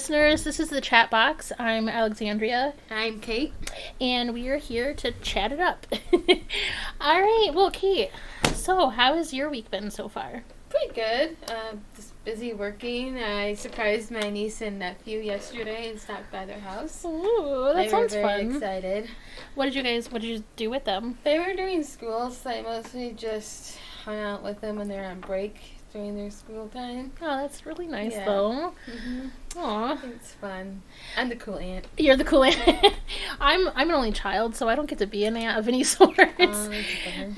listeners. This is the Chat Box. I'm Alexandria. I'm Kate. And we are here to chat it up. All right. Well, Kate, so how has your week been so far? Pretty good. Just busy working. I surprised my niece and nephew yesterday and stopped by their house. Ooh, that sounds fun. They were very excited. What did you do with them? They were doing school, so I mostly just hung out with them when they were on break during their school time. Oh, that's really nice, though. Mm-hmm. Aw. It's fun. I'm the cool aunt. You're the cool aunt. I'm an only child, so I don't get to be an aunt of any sort.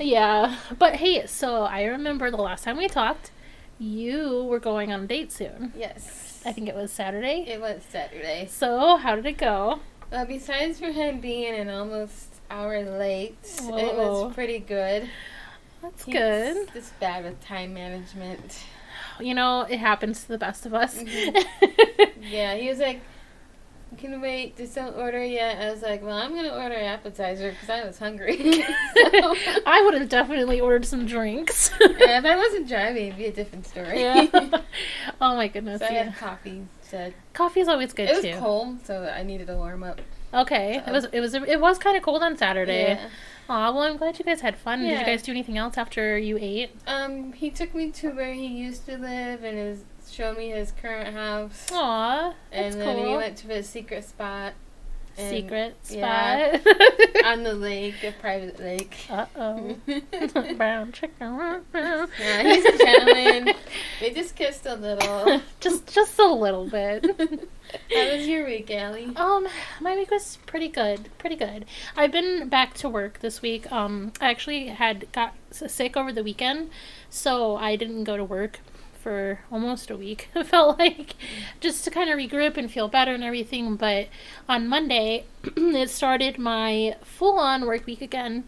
Yeah. But hey, so I remember the last time we talked, you were going on a date soon. Yes. I think it was Saturday. It was Saturday. So, how did it go? Well, besides for him being an almost hour late, Whoa. It was pretty good. That's good. He's just bad with time management. You know, it happens to the best of us. Mm-hmm. Yeah, he was like, can you wait, just don't order yet. I was like, well, I'm going to order an appetizer because I was hungry. I would have definitely ordered some drinks. Yeah, if I wasn't driving, it'd be a different story. Yeah. Oh my goodness. So I had coffee instead. Coffee's always good too. It was cold, so I needed to warm up. Okay. So. It was kind of cold on Saturday. Yeah. Aw, well, I'm glad you guys had fun. Yeah. Did you guys do anything else after you ate? He took me to where he used to live and showed me his current house. Aw, that's And then cool. we went to his secret spot. Secret spot? Yeah, on the lake, a private lake. Uh-oh. Brown chicken. Yeah, he's a gentleman. We just kissed a little. Just a little bit. How was your week, Allie? My week was pretty good. I've been back to work this week. I actually got sick over the weekend, so I didn't go to work for almost a week. It felt like, just to kind of regroup and feel better and everything. But on Monday, it started my full-on work week again.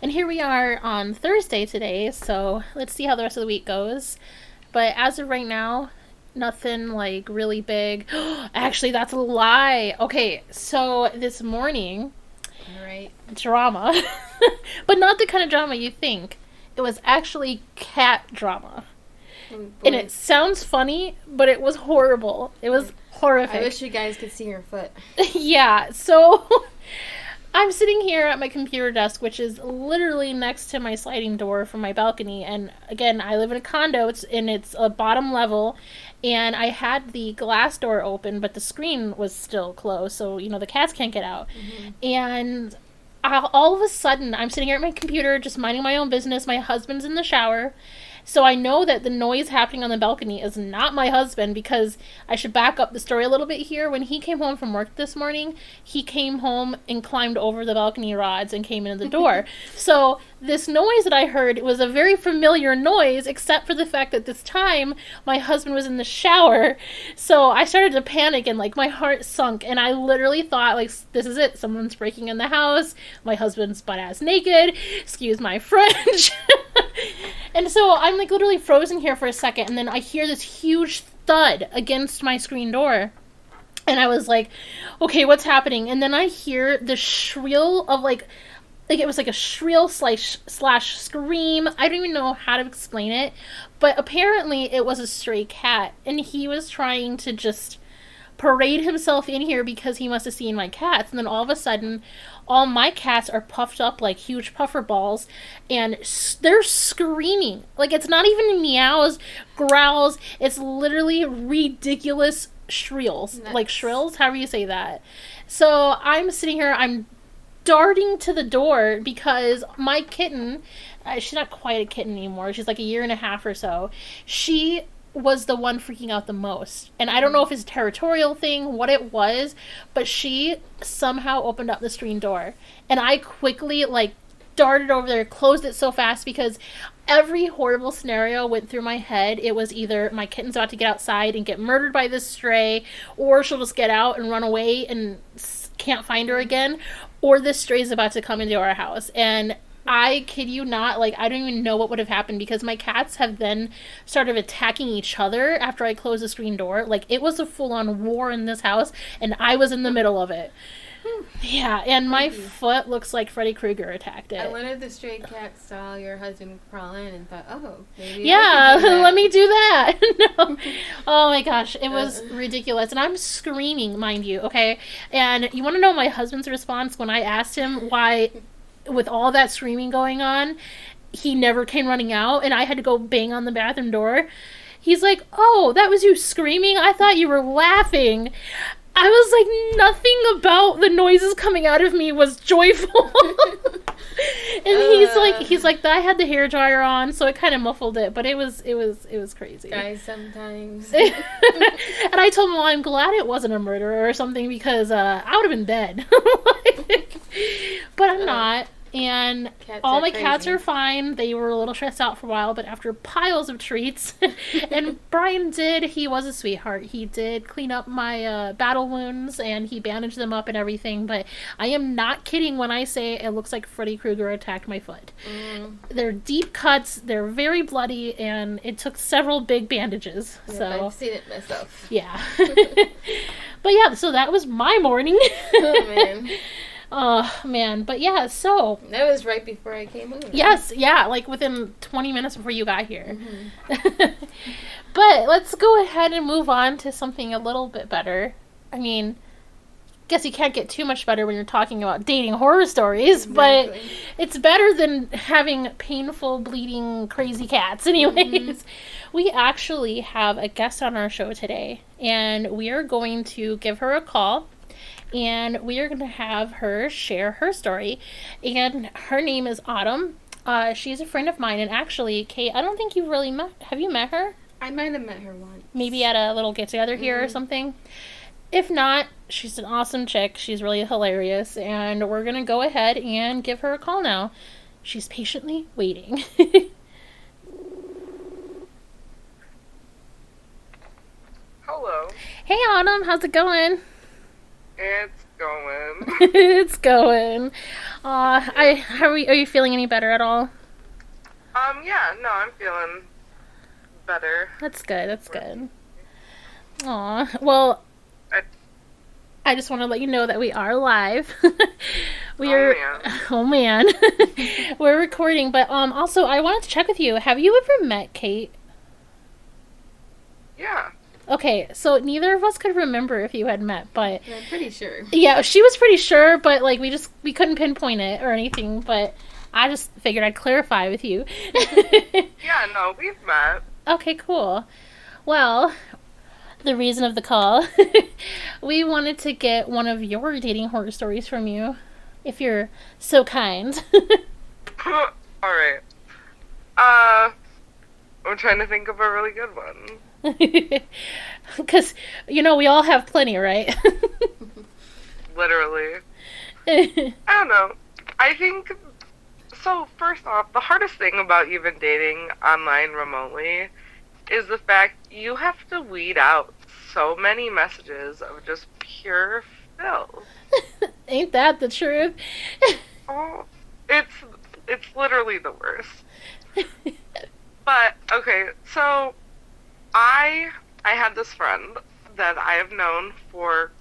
And here we are on Thursday today, so let's see how the rest of the week goes. But as of right now, nothing like really big. Actually, that's a lie. Okay, so this morning, Right. drama, but not the kind of drama you think. It was actually cat drama. Oh, and it sounds funny, but it was horrible. It was horrific. I wish you guys could see her foot. Yeah, so I'm sitting here at my computer desk, which is literally next to my sliding door from my balcony. And again, I live in a condo, it's a bottom level, and I had the glass door open, but the screen was still closed, so, the cats can't get out. Mm-hmm. And all of a sudden, I'm sitting here at my computer, just minding my own business. My husband's in the shower. So I know that the noise happening on the balcony is not my husband, because I should back up the story a little bit here. When he came home from work this morning, he came home and climbed over the balcony rods and came into the door. So this noise that I heard was a very familiar noise, except for the fact that this time my husband was in the shower. So I started to panic and my heart sunk, and I literally thought this is it. Someone's breaking in the house. My husband's butt ass naked. Excuse my French. And so I'm literally frozen here for a second, and then I hear this huge thud against my screen door. And I was like, okay, what's happening? And then I hear the shrill of it was like a shrill slash scream. I don't even know how to explain it, but apparently it was a stray cat, and he was trying to just parade himself in here because he must have seen my cats. And then all of a sudden, all my cats are puffed up like huge puffer balls, and they're screaming. It's not even meows, growls. It's literally ridiculous shrills. Nuts. Shrills, however you say that. So I'm sitting here, I'm darting to the door because my kitten, she's not quite a kitten anymore. She's a year and a half or so. She was the one freaking out the most. And I don't know if it's a territorial thing, what it was, but she somehow opened up the screen door. And I quickly, darted over there, closed it so fast, because every horrible scenario went through my head. It was either my kitten's about to get outside and get murdered by this stray, or she'll just get out and run away and can't find her again, or this stray's about to come into our house. And I kid you not, I don't even know what would have happened, because my cats have then started attacking each other after I closed the screen door. It was a full-on war in this house, and I was in the middle of it. Yeah, and my Creepy. foot looks like Freddy Krueger attacked I it. wonder if the stray cat saw your husband crawl in and thought, oh, maybe I Yeah, could do that. let me do that. No. Oh my gosh, it was Uh, ridiculous. And I'm screaming, mind you, okay? And you want to know my husband's response when I asked him why, with all that screaming going on, he never came running out and I had to go bang on the bathroom door? He's like, "Oh, that was you screaming? I thought you were laughing." I was like, nothing about the noises coming out of me was joyful. And he's like, I had the hair dryer on, so it kind of muffled it, but it was crazy. guys sometimes. And I told him, well, I'm glad it wasn't a murder or something because I would have been dead. But I'm not. And all my cats are fine. They were a little stressed out for a while, but after piles of treats, and Brian he was a sweetheart. He did clean up my battle wounds and he bandaged them up and everything, but I am not kidding when I say it looks like Freddy Krueger attacked my foot. They're deep cuts, they're very bloody, and it took several big bandages. Yep, So I've seen it myself. yeah. But yeah, so that was my morning. Oh, man. Oh, man. But yeah, so. That was right before I came over. Yes, yeah, like within 20 minutes before you got here. But let's go ahead and move on to something a little bit better. I mean, guess you can't get too much better when you're talking about dating horror stories, but it's better than having painful, bleeding, crazy cats. Anyways, we actually have a guest on our show today, and we are going to give her a call. And we are going to have her share her story. And her name is Autumn. She's a friend of mine. And actually, Kate, I don't think you've really met... Have you met her? I might have met her once. Maybe at a little get-together here or something. If not, she's an awesome chick. She's really hilarious. And we're going to go ahead and give her a call now. She's patiently waiting. Hello. Hey, Autumn. How's it going? It's going. It's going. Are you feeling any better at all? Yeah, no, I'm feeling better. That's good. That's good. Aw. Well, I just want to let you know that we are live. Oh man. We're recording, but also I wanted to check with you. Have you ever met Kate? Yeah. Okay, so neither of us could remember if you had met, but I'm pretty sure. yeah, she was pretty sure, but like we couldn't pinpoint it or anything, but I just figured I'd clarify with you. Yeah, no, we've met. Okay, cool. Well, the reason of the call, we wanted to get one of your dating horror stories from you, if you're so kind. Alright. I'm trying to think of a really good one. Because, we all have plenty, right? Literally. I don't know. I think... So, first off, the hardest thing about even dating online remotely is the fact you have to weed out so many messages of just pure filth. Ain't that the truth? Oh, it's literally the worst. But, okay, so... I had this friend that I have known for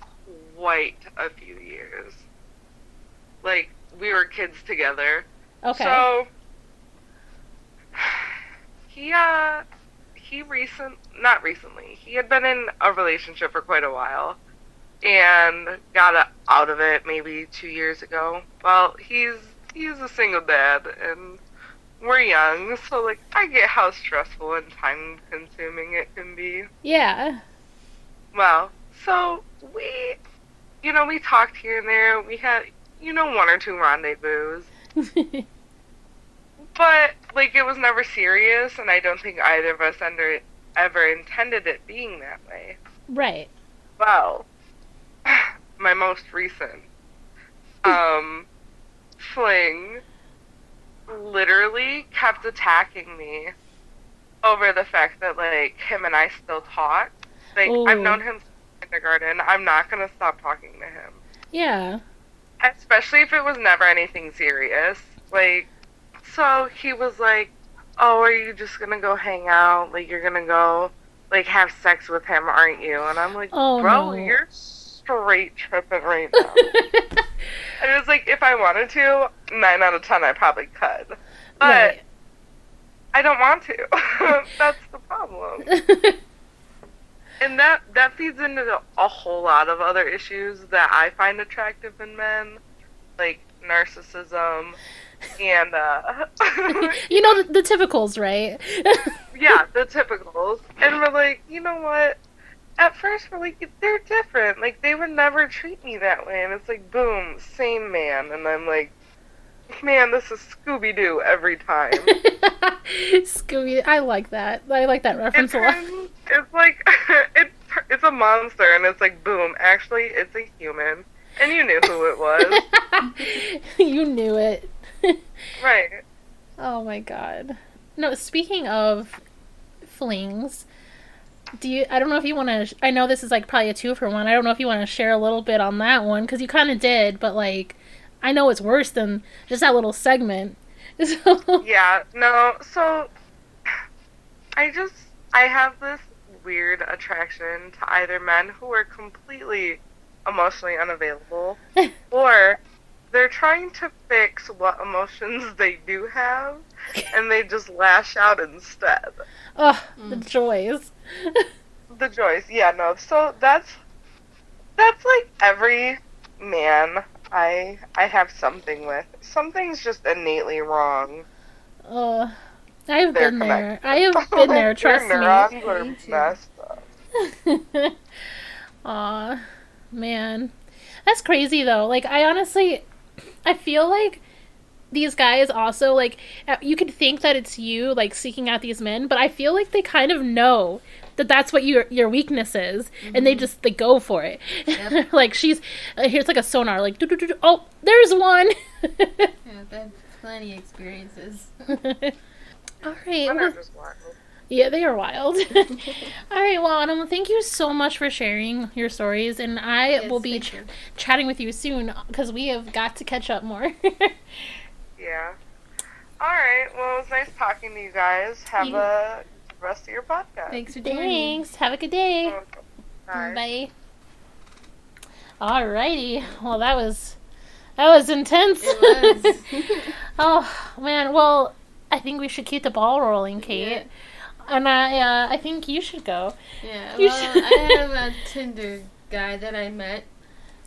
quite a few years. Like, we were kids together. Okay. So, he had been in a relationship for quite a while and got out of it maybe 2 years ago. Well, he's a single dad and we're young, so, like, I get how stressful and time-consuming it can be. Yeah. Well, so, we talked here and there. We had, one or two rendezvous. But, like, it was never serious, and I don't think either of us ever intended it being that way. Right. Well, my most recent, fling literally kept attacking me over the fact that, like, him and I still talk. Like, Ooh. I've known him since kindergarten. I'm not gonna stop talking to him. Yeah. Especially if it was never anything serious. Like, so he was like, oh, are you just gonna go hang out? Like, you're gonna go, like, have sex with him, aren't you? And I'm like, Oh, bro, no. you're straight tripping right now. And it's like, if I wanted to, 9 out of 10 I probably could. But Right. I don't want to. That's the problem. And that feeds into a whole lot of other issues that I find attractive in men, like narcissism and You know, the typicals, right? yeah, the typicals. And we're like, you know what? At first we're like, they're different. Like, they would never treat me that way. And it's like, boom, same man. And I'm like, man, this is Scooby-Doo every time. Scooby, I like that. I like that reference a lot. It's like, it's a monster, and it's like, boom, actually, it's a human. And you knew who it was. You knew it. Right. Oh my god. No, speaking of flings, I don't know if you want to, I know this is like probably a 2-for-1. I don't know if you want to share a little bit on that one, because you kind of did, but like, I know it's worse than just that little segment. So. Yeah, no, so I have this weird attraction to either men who are completely emotionally unavailable, or they're trying to fix what emotions they do have, and they just lash out instead. Oh, the joys. The joys, yeah, no, so that's like every man I have something with. Something's just innately wrong. I have They're been there. connected. I have been there, trust Their me. neurons are Me too. messed up. Aw, man. That's crazy, though. Like, I feel like these guys also, like, you could think that it's you, like, seeking out these men, but I feel like they kind of know that that's what your weakness is, and they go for it. Yep. Like, here's like a sonar, like, oh, there's one! Yeah, I've had plenty of experiences. All right. Men Well, are just wild. yeah, they are wild. All right, well, Autumn, thank you so much for sharing your stories, and I Yes, will be thank you. chatting with you soon, because we have got to catch up more. Yeah. Alright, well, it was nice talking to you guys. Have a rest of your podcast. Thanks for joining. Thanks. Have a good day. Bye. Bye. Alrighty. Well, that was intense. It was. Oh man. Well, I think we should keep the ball rolling, Kate. Yeah. And I think you should go. Yeah, You well, should- I have a Tinder guy that I met.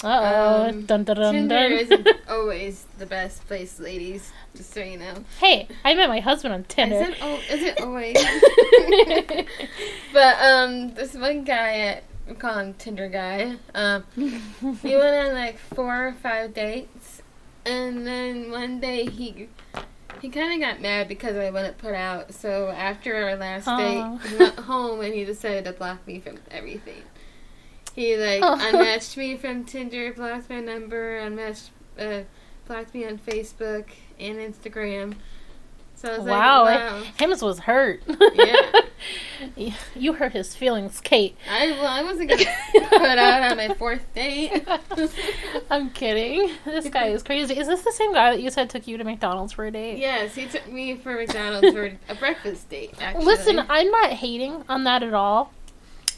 Uh-oh. Dun, dun, dun, Tinder dun. isn't always the best place, ladies, just so you know. Hey, I met my husband on Tinder. Is it always? But, this one guy, we call him Tinder guy, he went on like 4 or 5 dates, and then one day he kind of got mad because I wouldn't put out, so after our last Aw. date, he went home and he decided to block me from everything. He, like, Oh. unmatched me from Tinder, blocked my number, blocked me on Facebook and Instagram. So I was Wow. like, wow. Him was hurt. Yeah. You hurt his feelings, Kate. I wasn't going to put out on my 4th date. I'm kidding. This guy is crazy. Is this the same guy that you said took you to McDonald's for a date? Yes, he took me for McDonald's for a breakfast date, actually. Listen, I'm not hating on that at all.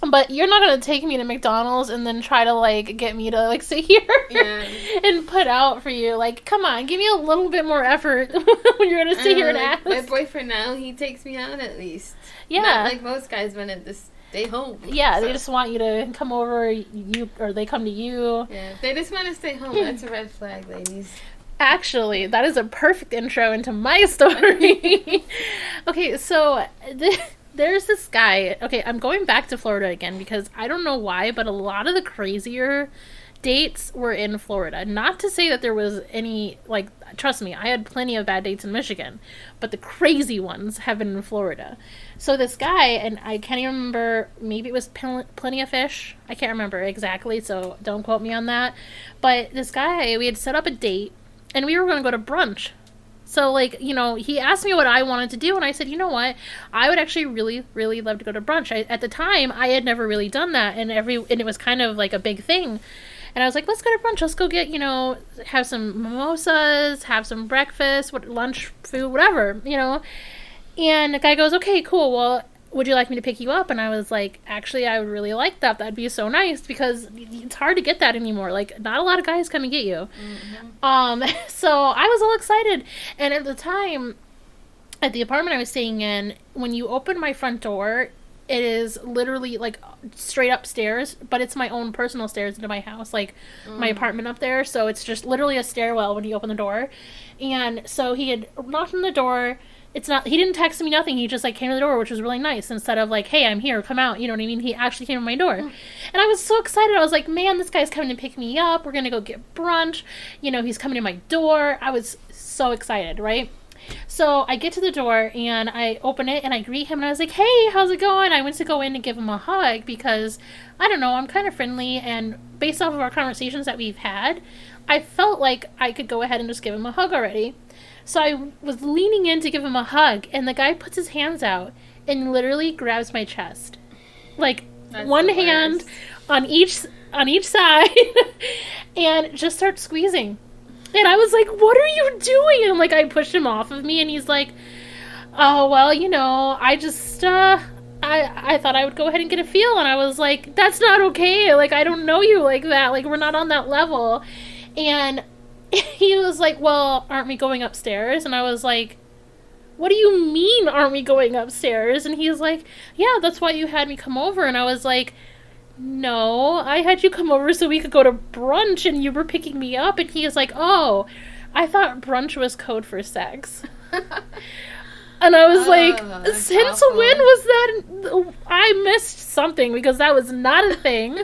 But you're not going to take me to McDonald's and then try to, like, get me to, like, sit here Yeah. and put out for you. Like, come on, give me a little bit more effort when you're going to sit here and like, ask. my boyfriend now, he takes me out at least. Yeah. Not like most guys want to just stay home. Yeah, So, they just want you to come over, or they come to you. Yeah, if they just want to stay home. That's a red flag, ladies. Actually, that is a perfect intro into my story. Okay, so there's this guy. Okay, I'm going back to Florida again because I don't know why, but a lot of the crazier dates were in Florida. Not to say that there was any, like, trust me, I had plenty of bad dates in Michigan, but the crazy ones have been in Florida. So this guy, and I can't even remember, maybe it was Plenty of Fish. I can't remember exactly, so don't quote me on that. But this guy, we had set up a date, and we were going to go to brunch. So, like, you know, he asked me what I wanted to do, and I said, you know what, I would actually really, really love to go to brunch. At the time, I had never really done that, and it was kind of like a big thing. And I was like, let's go to brunch. Let's go get, you know, have some mimosas, have some breakfast, lunch, food, whatever, you know. And the guy goes, okay, cool. Well, would you like me to pick you up? And I was like, actually, I would really like that. That'd be so nice, because it's hard to get that anymore. Like, not a lot of guys come and get you. So I was all excited. And at the time, at the apartment I was staying in, when you open my front door, it is literally like straight upstairs, but it's my own personal stairs into my house, like my apartment up there. So it's just literally a stairwell when you open the door. And so he had knocked on the door. He didn't text me, nothing. He just like came to the door, which was really nice. Instead of like, hey, I'm here, come out. You know what I mean? He actually came to my door. And I was so excited. I was like, man, this guy's coming to pick me up. We're going to go get brunch. You know, he's coming to my door. I was so excited, right? So I get to the door and I open it and I greet him and I was like, hey, how's it going? I went to go in and give him a hug because, I don't know, I'm kind of friendly, and based off of our conversations that we've had, I felt like I could go ahead and just give him a hug already. So I was leaning in to give him a hug, and the guy puts his hands out and literally grabs my chest. Like, that's one hand on each side and just starts squeezing. And I was like, what are you doing? And like, I pushed him off of me, and he's like, oh, well, you know, I just, I thought I would go ahead and get a feel. And I was like, that's not okay. Like, I don't know you like that. Like, we're not on that level. And he was like, well, aren't we going upstairs? And I was like, what do you mean, aren't we going upstairs? And he's like, yeah, that's why you had me come over. And I was like, no, I had you come over so we could go to brunch, and you were picking me up. And he was like, oh, I thought brunch was code for sex. And I was like, since awful. when was that? I missed something, because that was not a thing.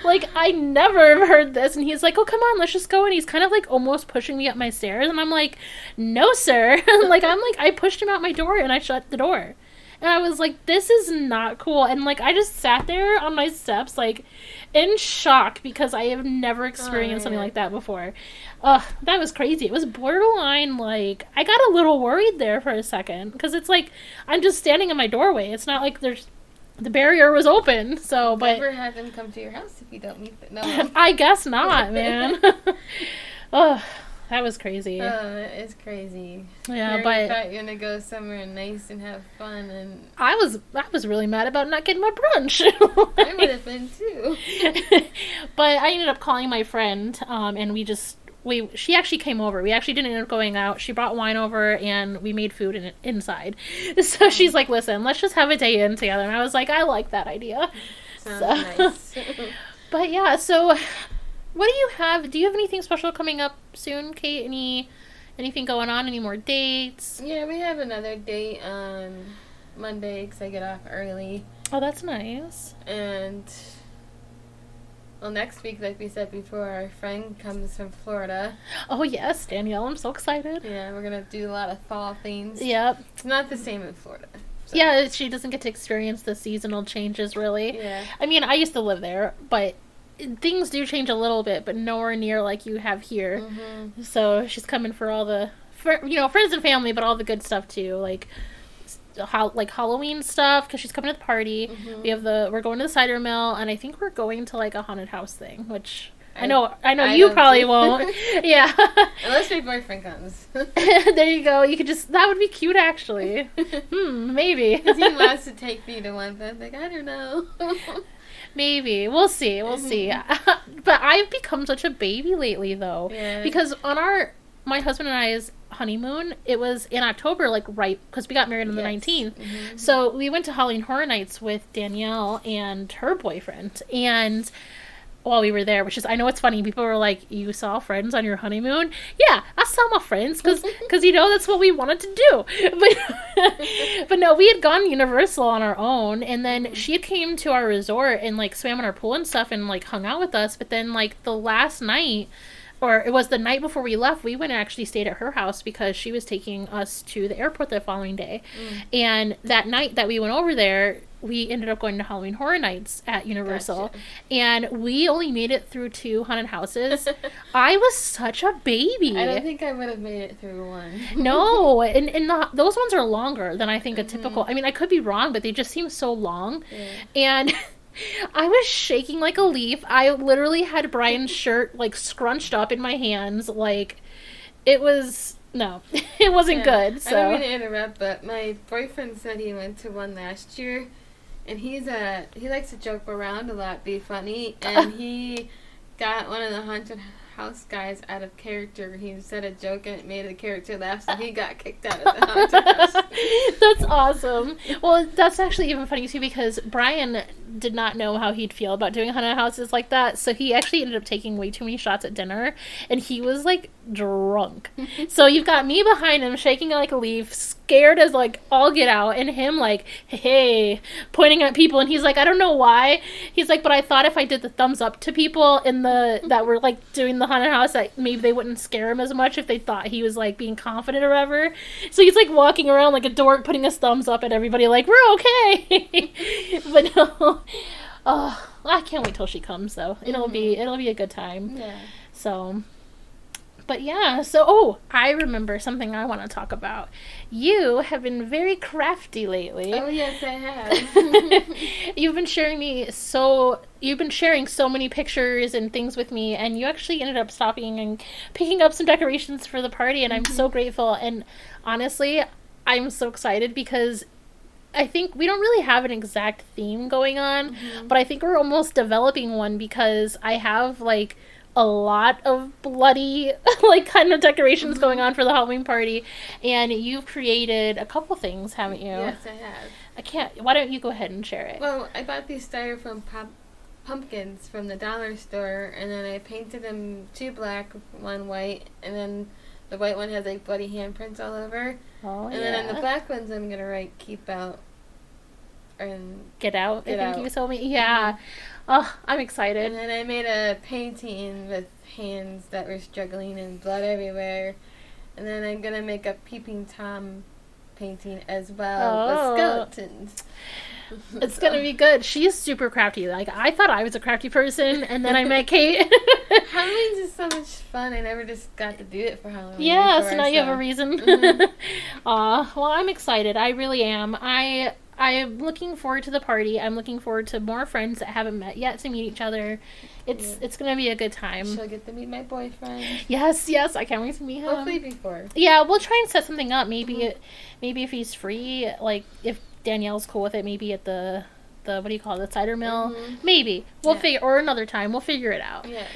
Like, I never heard this. And he's like, oh, come on, let's just go. And he's kind of like almost pushing me up my stairs. And I'm like, no, sir. I pushed him out my door and I shut the door. And I was like, this is not cool. And like, I just sat there on my steps, like, in shock, because I have never experienced something like that before. That was crazy. It was borderline, like, I got a little worried there for a second, because it's like, I'm just standing in my doorway. It's not like the barrier was open, so, but... Never have them come to your house if you don't meet them. No. I guess not, man. That was crazy. It's crazy. Yeah, I thought you were gonna go somewhere nice and have fun, and I was really mad about not getting my brunch. I would have been too. But I ended up calling my friend, and she actually came over. We actually didn't end up going out. She brought wine over, and we made food inside. So she's like, listen, let's just have a day in together. And I was like, I like that idea. Sounds nice. But yeah, so what do you have? Do you have anything special coming up soon, Kate? Anything going on? Any more dates? Yeah, we have another date on Monday because I get off early. Oh, that's nice. And, well, next week, like we said before, our friend comes from Florida. Oh, yes, Danielle. I'm so excited. Yeah, we're going to do a lot of fall things. Yep. It's not the same in Florida. So. Yeah, she doesn't get to experience the seasonal changes, really. Yeah. I mean, I used to live there, but things do change a little bit, but nowhere near like you have here. Mm-hmm. So she's coming for all the, friends and family, but all the good stuff too, like Halloween stuff, because she's coming to the party. Mm-hmm. We're going to the cider mill, and I think we're going to like a haunted house thing, which I know you probably won't. Yeah. Unless my boyfriend comes. There you go. You could that would be cute, actually. Maybe. Because he wants to take me to one, but I'm like, I don't know. Maybe. We'll see. But I've become such a baby lately, though. Yeah. Because on my husband and I's honeymoon, it was in October, like, right, because we got married on the 19th. Mm-hmm. So we went to Halloween Horror Nights with Danielle and her boyfriend. And while we were there, which is, I know it's funny, people were like, you saw friends on your honeymoon? Yeah, I saw my friends, because that's what we wanted to do. But no, we had gone Universal on our own, and then she had came to our resort and, like, swam in our pool and stuff and, like, hung out with us. But then, like, the last night, or it was the night before we left, we went and actually stayed at her house because she was taking us to the airport the following day. And that night that we went over there, we ended up going to Halloween Horror Nights at Universal. Gotcha. And we only made it through 2 haunted houses. I was such a baby. I don't think I would have made it through one. No, and those ones are longer than I think a typical... I mean, I could be wrong, but they just seem so long. Yeah. And I was shaking like a leaf. I literally had Brian's shirt, like, scrunched up in my hands. Like, it was... No, it wasn't good. So I don't mean to interrupt, but my boyfriend said he went to one last year, and he likes to joke around a lot, be funny, and he got one of the haunted house guys out of character. He said a joke and it made the character laugh, so he got kicked out of the haunted house. That's awesome. Well, that's actually even funny too, because Brian did not know how he'd feel about doing haunted houses like that, so he actually ended up taking way too many shots at dinner, and he was like drunk. So you've got me behind him shaking like a leaf, scared as like all get out, and him like, hey, pointing at people, and he's like, I don't know why. He's like, but I thought if I did the thumbs up to people in the that were like doing the haunted house, that maybe they wouldn't scare him as much if they thought he was like being confident or whatever. So he's like walking around like a dork, putting his thumbs up at everybody, like, we're okay. But no. Oh, I can't wait till she comes though. It'll be a good time. Yeah. So, but yeah. So, I remember something I want to talk about. You have been very crafty lately. Oh yes, I have. You've been sharing so many pictures and things with me, and you actually ended up stopping and picking up some decorations for the party, and I'm so grateful. And honestly, I'm so excited because I think we don't really have an exact theme going on, but I think we're almost developing one, because I have like a lot of bloody like kind of decorations going on for the Halloween party, and you've created a couple things, haven't you? Yes, I have. Why don't you go ahead and share it? Well, I bought these styrofoam pumpkins from the dollar store, and then I painted them 2 black, 1 white, and then the white one has like bloody handprints all over. Oh, and then on the black ones, I'm gonna write "keep out" and Get out. Get I think out. you told me. Yeah. Oh, I'm excited. And then I made a painting with hands that were struggling and blood everywhere. And then I'm gonna make a peeping Tom painting as well with skeletons. It's gonna be good. She's super crafty. Like, I thought I was a crafty person, and then I met Kate. Halloween's just so much fun. I never just got to do it for Halloween. Yeah, before, so now you have a reason. Well, I'm excited. I really am. I am looking forward to the party. I'm looking forward to more friends that haven't met yet to meet each other. It's gonna be a good time. She'll get to meet my boyfriend. Yes, I can't wait to meet him. Hopefully before. Yeah, we'll try and set something up. Maybe if he's free, like if Danielle's cool with it, maybe at the what do you call it, the cider mill? Maybe. We'll figure, or another time, we'll figure it out. Yeah.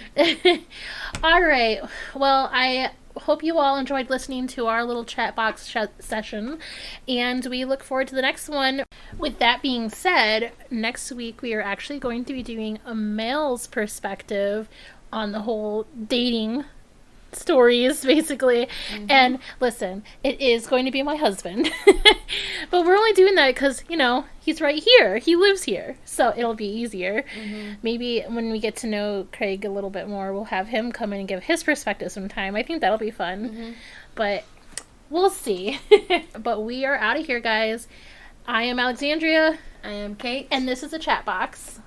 All right. Well, I hope you all enjoyed listening to our little chat box session, and we look forward to the next one. With that being said, next week we are actually going to be doing a male's perspective on the whole dating stories, basically. And listen, it is going to be my husband. But we're only doing that because, he's right here. He lives here. So it'll be easier. Maybe when we get to know Craig a little bit more, we'll have him come in and give his perspective sometime. I think that'll be fun. But we'll see. But we are out of here, guys. I am Alexandria. I am Kate. And this is a chat box.